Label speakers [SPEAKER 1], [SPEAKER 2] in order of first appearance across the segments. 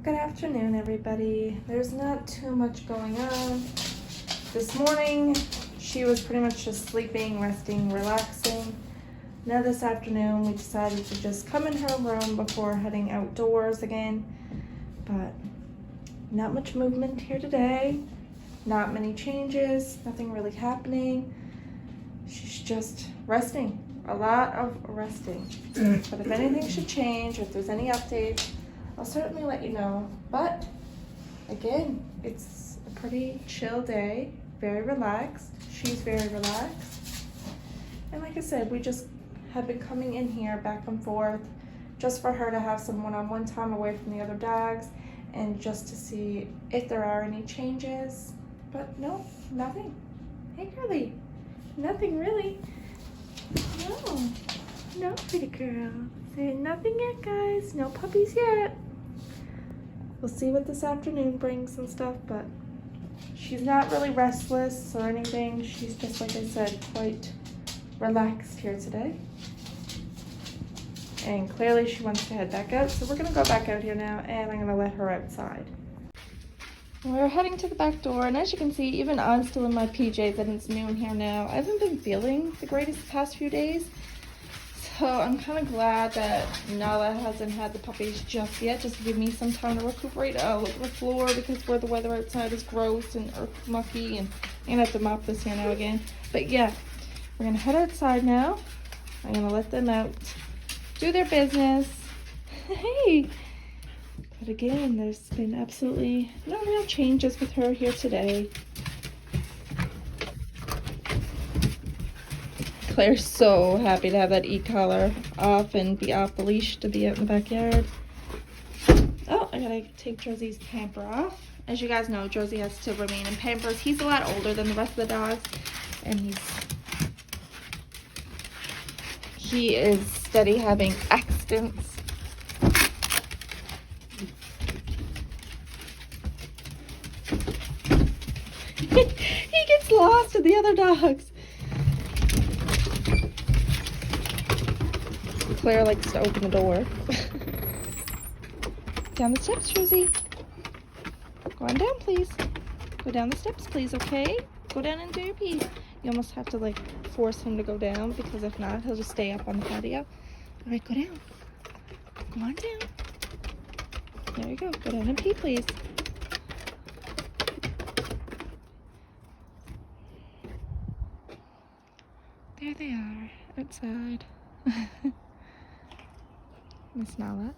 [SPEAKER 1] Good afternoon, everybody. There's not too much going on. This morning, she was pretty much just sleeping, resting, relaxing. Now this afternoon, we decided to just come in her room before heading outdoors again. But not much movement here today. Not many changes, nothing really happening. She's just resting, a lot of resting. But if anything should change, if there's any updates, I'll certainly let you know. But again, it's a pretty chill day, very relaxed. She's very relaxed. And like I said, we just have been coming in here back and forth just for her to have some one-on-one time away from the other dogs and just to see if there are any changes. But no, nothing. Hey, girlie. Nothing really. No, pretty girl. Say nothing yet, guys. No puppies yet. We'll see what this afternoon brings and stuff, but she's not really restless or anything. She's just, like I said, quite relaxed here today. And clearly she wants to head back out, so we're gonna go back out here now, and I'm gonna let her outside. We're heading to the back door, and as you can see, even I'm still in my PJs, and it's noon here now. I haven't been feeling the greatest the past few days, so I'm kind of glad that Nala hasn't had the puppies just yet, just to give me some time to recuperate. Oh, look at the floor, because where the weather outside is gross and mucky, and I'm gonna have to mop this here now again. But yeah, we're gonna head outside now. I'm gonna let them out, do their business. Hey! But again, there's been absolutely no real changes with her here today. Claire's so happy to have that e-collar off and be off the leash to be out in the backyard. Oh, I gotta take Josie's pamper off. As you guys know, Josie has to remain in Pampers. He's a lot older than the rest of the dogs, and he is steady having accidents. He gets lost in the other dogs. Claire likes to open the door. Down the steps, Josie. Go on down, please. Go down the steps, please, okay? Go down and do your pee. You almost have to, like, force him to go down, because if not, he'll just stay up on the patio. All right, go down. Go on down. There you go. Go down and pee, please. There they are, outside. Miss Nala.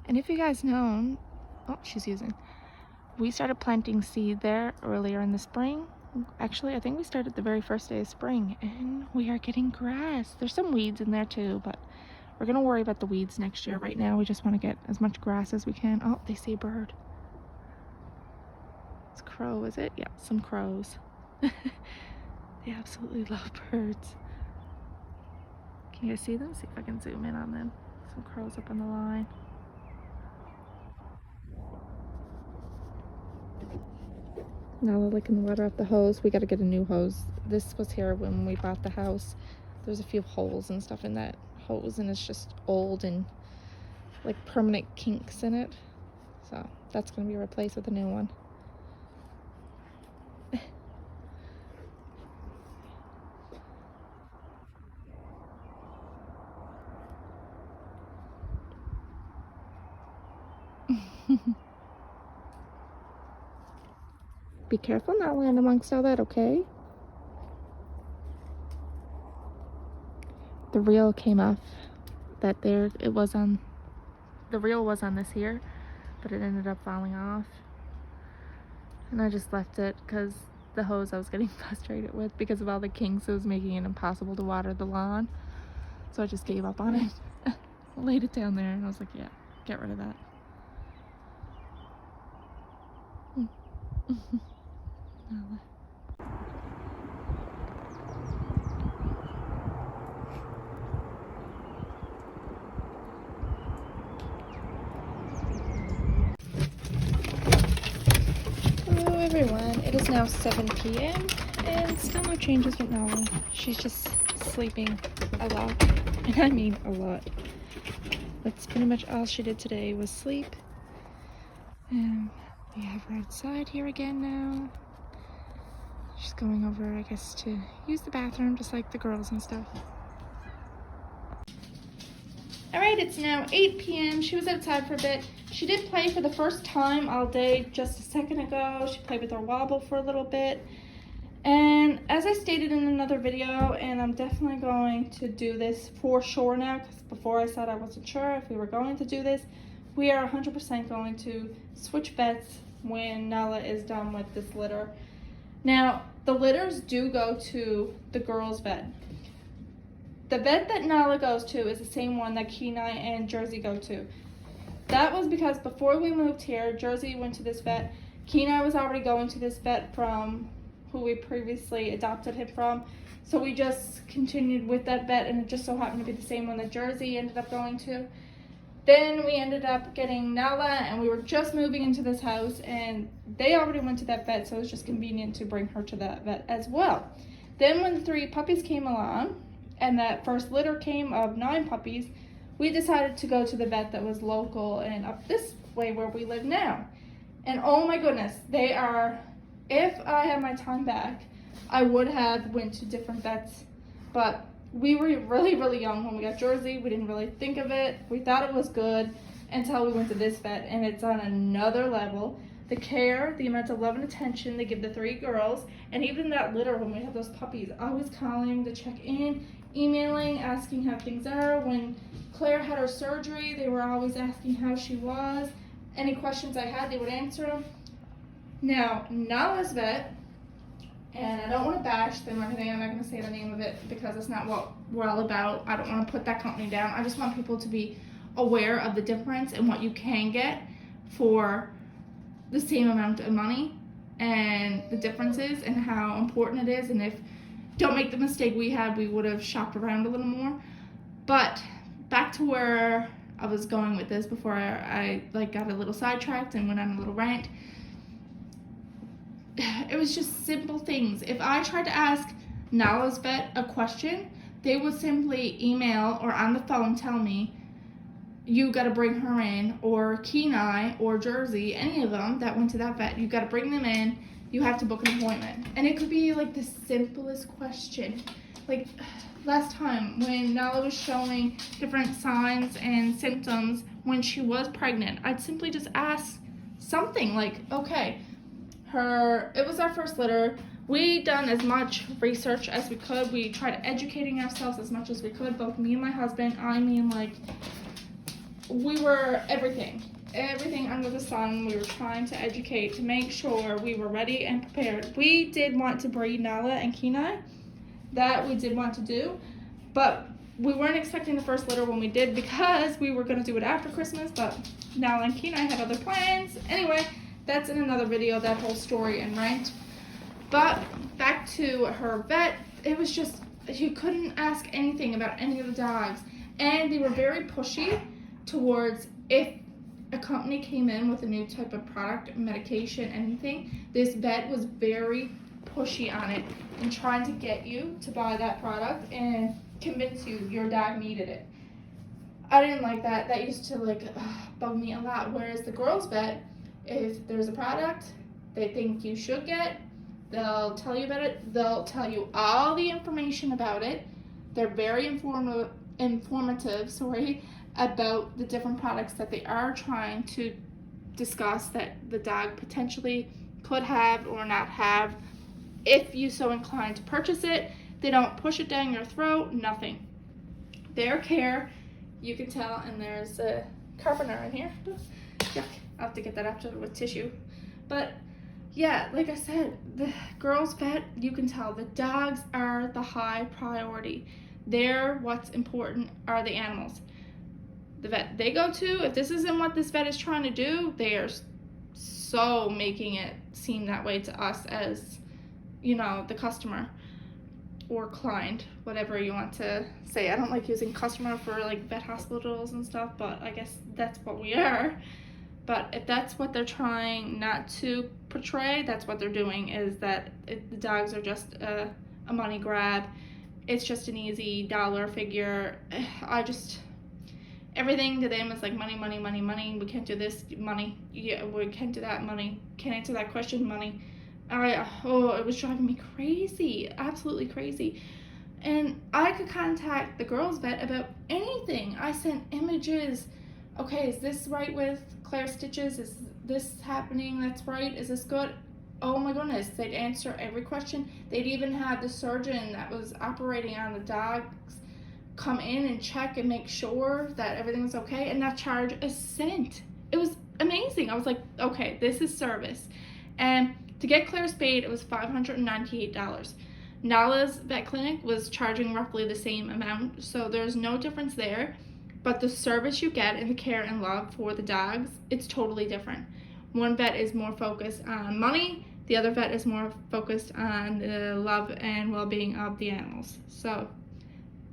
[SPEAKER 1] And if you guys know, oh, she's using. We started planting seed there earlier in the spring. Actually, I think we started the very first day of spring, and we are getting grass. There's some weeds in there too, but we're gonna worry about the weeds next year. Right now, we just want to get as much grass as we can. Oh, they see a bird. It's a crow, is it? Yeah, some crows. They absolutely love birds. Can you guys see them? See if I can zoom in on them. Some crows up on the line. Now they're licking the water off the hose. We got to get a new hose. This was here when we bought the house. There's a few holes and stuff in that hose, and it's just old and like permanent kinks in it. So that's going to be replaced with a new one. Be careful not land amongst all that, okay? The reel came off that there. It was on, the reel was on this here, but it ended up falling off. And I just left it because the hose I was getting frustrated with because of all the kinks. It was making it impossible to water the lawn. So I just gave up on it. Laid it down there and I was like, yeah, get rid of that. Hello everyone, it is now 7 p.m. and still no changes with Nala. She's just sleeping a lot, and I mean a lot. That's pretty much all she did today was sleep. And we have her outside here again now. She's going over, I guess, to use the bathroom just like the girls and stuff. Alright, it's now 8 p.m. She was outside for a bit. She did play for the first time all day just a second ago. She played with her wobble for a little bit. And as I stated in another video, and I'm definitely going to do this for sure now, because before I said I wasn't sure if we were going to do this, we are 100% going to switch vets when Nala is done with this litter. Now, the litters do go to the girls' vet. The vet that Nala goes to is the same one that Kenai and Jersey go to. That was because before we moved here, Jersey went to this vet. Kenai was already going to this vet from who we previously adopted him from. So we just continued with that vet, and it just so happened to be the same one that Jersey ended up going to. Then we ended up getting Nala, and we were just moving into this house, and they already went to that vet, so it was just convenient to bring her to that vet as well. Then when the 3 puppies came along, and that first litter came of 9 puppies, we decided to go to the vet that was local and up this way where we live now. And oh my goodness, they are, if I had my time back, I would have went to different vets, but we were really young when we got Jersey. We didn't really think of it. We thought it was good until we went to this vet, and it's on another level. The care, the amount of love and attention they give the 3 girls, and even that litter when we have those puppies, always calling to check in, emailing, asking how things are. When Claire had her surgery, they were always asking how she was. Any questions I had, they would answer them. Now, Nala's vet, and I don't want to bash them or anything, I'm not going to say the name of it because it's not what we're all about. I don't want to put that company down. I just want people to be aware of the difference and what you can get for the same amount of money and the differences and how important it is. And if don't make the mistake we had, we would have shopped around a little more. But back to where I was going with this before I got a little sidetracked and went on a little rant. It was just simple things. If I tried to ask Nala's vet a question, they would simply email or on the phone tell me, you got to bring her in, or Kenai or Jersey, any of them that went to that vet, you got to bring them in, you have to book an appointment. And it could be like the simplest question. Like last time when Nala was showing different signs and symptoms when she was pregnant, I'd simply just ask something like, okay, it was our first litter. We done as much research as we could. We tried educating ourselves as much as we could, both me and my husband. I mean, like, we were everything under the sun. We were trying to educate to make sure we were ready and prepared. We did want to breed Nala and Kenai. That we did want to do, but we weren't expecting the first litter when we did because we were going to do it after Christmas, but Nala and Kenai had other plans. Anyway, that's in another video, that whole story and rant. But back to her vet, it was just, you couldn't ask anything about any of the dogs. And they were very pushy towards if a company came in with a new type of product, medication, anything, this vet was very pushy on it and trying to get you to buy that product and convince you your dog needed it. I didn't like that. That used to bug me a lot. Whereas the girls' vet, if there's a product they think you should get, they'll tell you about it. They'll tell you all the information about it. They're very informative about the different products that they are trying to discuss that the dog potentially could have or not have. If you so inclined to purchase it, they don't push it down your throat, nothing. Their care, you can tell, and there's a carpenter in here. Yuck. I'll have to get that after with tissue. But yeah, like I said, the girls' vet, you can tell the dogs are the high priority. What's important are the animals. The vet they go to, if this isn't what this vet is trying to do, they are so making it seem that way to us as, the customer or client, whatever you want to say. I don't like using customer for vet hospitals and stuff, but I guess that's what we are. But if that's what they're trying not to portray, that's what they're doing, is that the dogs are just a money grab. It's just an easy dollar figure. Everything to them is like money, money, money, money. We can't do this, money. Yeah, we can't do that, money. Can't answer that question, money. It was driving me crazy, absolutely crazy. And I could contact the girls' vet about anything. I sent images. Okay, is this right with Claire's stitches? Is this happening? That's right. Is this good? Oh my goodness, they'd answer every question. They'd even have the surgeon that was operating on the dogs come in and check and make sure that everything's okay and not charge a cent. It was amazing. I was like, okay, this is service. And to get Claire spayed, it was $598. Nala's vet clinic was charging roughly the same amount, so there's no difference there. But the service you get and the care and love for the dogs, it's totally different. One vet is more focused on money, the other vet is more focused on the love and well-being of the animals. So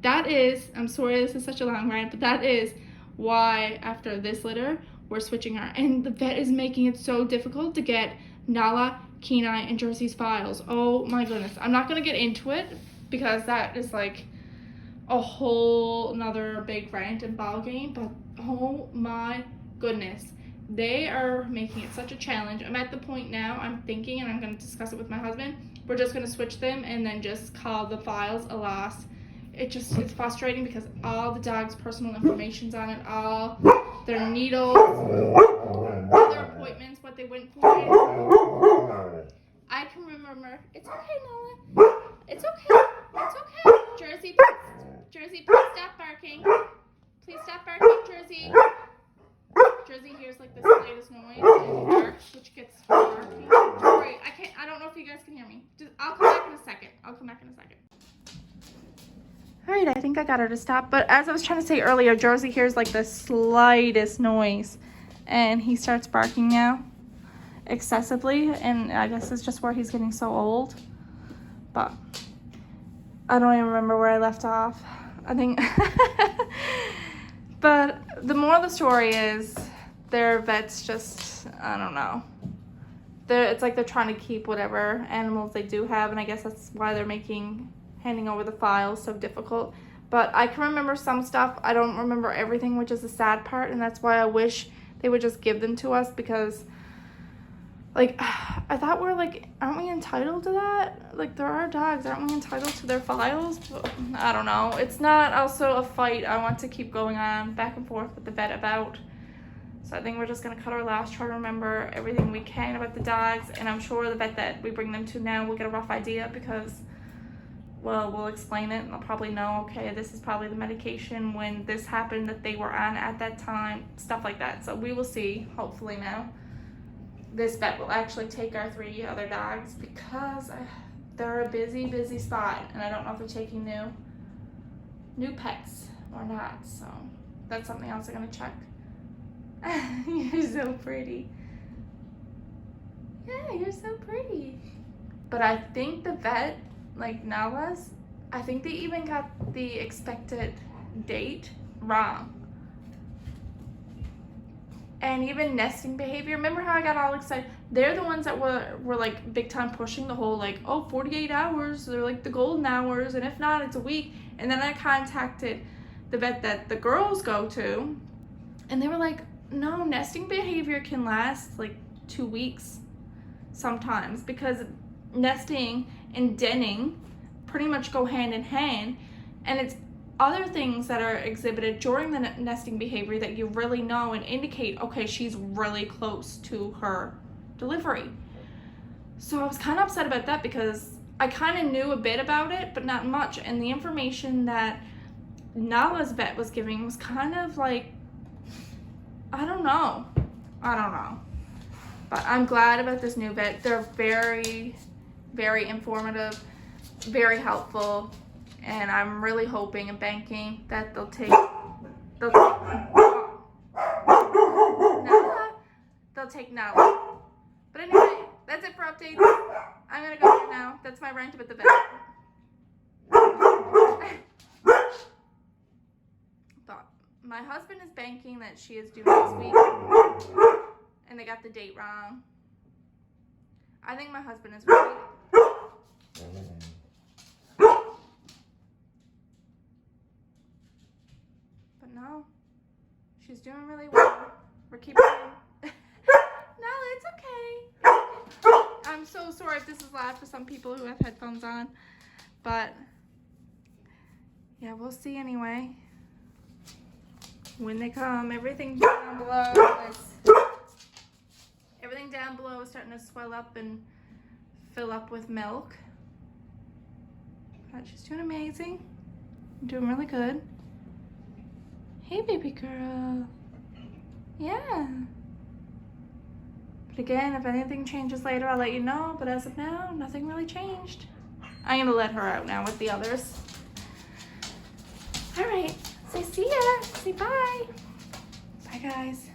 [SPEAKER 1] that is, I'm sorry this is such a long rant, but that is why after this litter, we're switching her. And the vet is making it so difficult to get Nala, Kenai, and Jersey's files. Oh my goodness. I'm not going to get into it because that is like a whole another big rant and ball game, but oh my goodness. They are making it such a challenge. I'm at the point now, I'm thinking, and I'm going to discuss it with my husband, we're just going to switch them and then just call the files a loss. It's frustrating because all the dog's personal information's on it, all their needles, all their appointments, what they went for. I can remember. It's okay, Nola. It's okay. It's okay. Jersey, please stop barking. Please stop barking, Jersey. Jersey hears like the slightest noise and barks, which gets barking. Sorry, I don't know if you guys can hear me. I'll come back in a second. Alright, I think I got her to stop. But as I was trying to say earlier, Jersey hears like the slightest noise. And he starts barking now. Excessively. And I guess it's just where he's getting so old. But I don't even remember where I left off. I think... But the moral of the story is their vets just, I don't know. It's like they're trying to keep whatever animals they do have. And I guess that's why they're handing over the files so difficult. But I can remember some stuff. I don't remember everything, which is the sad part, and that's why I wish they would just give them to us, because like I thought we're like, aren't we entitled to that? Like, there are dogs, aren't we entitled to their files? But I don't know. It's not also a fight I want to keep going on back and forth with the vet about. So I think we're just going to cut our last, try to remember everything we can about the dogs, and I'm sure the vet that we bring them to now will get a rough idea, because, well, we'll explain it and they'll probably know, okay, this is probably the medication when this happened that they were on at that time, stuff like that. So we will see, hopefully now. This vet will actually take our 3 other dogs because they're a busy spot, and I don't know if they're taking new pets or not. So that's something else I'm going to check. You're so pretty. Yeah, you're so pretty. But I think the vet, like Nala's, I think they even got the expected date wrong. And even nesting behavior. Remember how I got all excited? They're the ones that were like big time pushing the whole like, oh, 48 hours. They're like the golden hours. And if not, it's a week. And then I contacted the vet that the girls go to. And they were like, no, nesting behavior can last like 2 weeks sometimes. Because nesting and denning pretty much go hand in hand. And it's other things that are exhibited during the nesting behavior that you really know and indicate, okay, she's really close to her delivery. So I was kind of upset about that because I kind of knew a bit about it, but not much. And the information that Nala's vet was giving was kind of like, I don't know. But I'm glad about this new vet. They're very, very informative, very helpful. And I'm really hoping and banking that they'll take Nala. But anyway, that's it for updates. I'm gonna go here now. That's my rant about the vet. But my husband is banking that she is due next week, and they got the date wrong. I think my husband is right. She's doing really well. We're keeping no, it's okay. I'm so sorry if this is loud for some people who have headphones on, but yeah, we'll see anyway. When they come, everything down below is starting to swell up and fill up with milk. But she's doing amazing. Doing really good. Hey, baby girl. Yeah. But again, if anything changes later, I'll let you know. But as of now, nothing really changed. I'm gonna let her out now with the others. All right, say see ya. Say bye. Bye, guys.